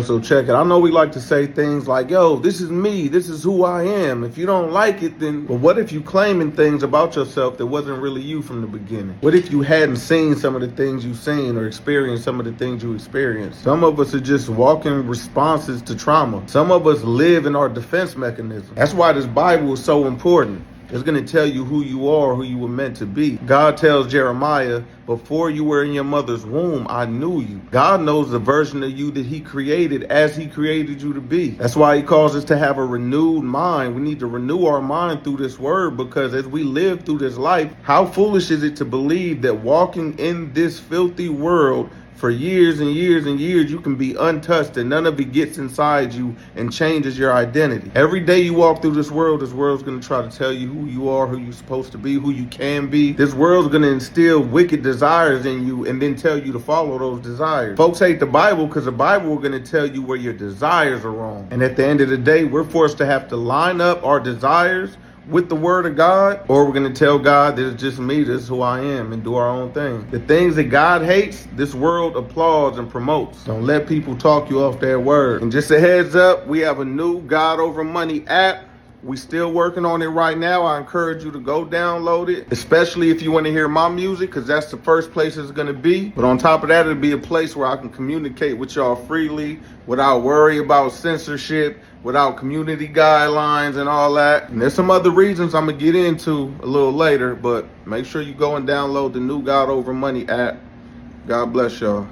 So check it. I know we like to say things like, yo, this is me, this is who I am. If you don't like it, then, but what if you claiming things about yourself that wasn't really you from the beginning? What if you hadn't seen some of the things you've seen or experienced some of the things you experienced? Some of us are just walking responses to trauma. Some of us live in our defense mechanism. That's why this Bible is so important. It's going to tell you who you are, who you were meant to be. God tells Jeremiah, before you were in your mother's womb, I knew you. God knows the version of you that he created as he created you to be. That's why he calls us to have a renewed mind. We need to renew our mind through this word, because as we live through this life, how foolish is it to believe that walking in this filthy world for years and years and years, you can be untouched and none of it gets inside you and changes your identity. Every day you walk through this world's going to try to tell you who you are, who you're supposed to be, who you can be. This world's going to instill wicked desires in you and then tell you to follow those desires. Folks hate the Bible because the Bible is going to tell you where your desires are wrong. And at the end of the day, we're forced to have to line up our desires with the word of God, or we're going to tell God that it's just me, this is who I am, and do our own thing. The things that God hates, this world applauds and promotes. Don't let people talk you off their word. And just a heads up, we have a new God Over Money app. We still working on it right now. I encourage you to go download it, especially if you want to hear my music, because that's the first place it's going to be. But on top of that, it'll be a place where I can communicate with y'all freely without worry about censorship, without community guidelines and all that. And there's some other reasons I'm going to get into a little later, but make sure you go and download the new God Over Money app. God bless y'all.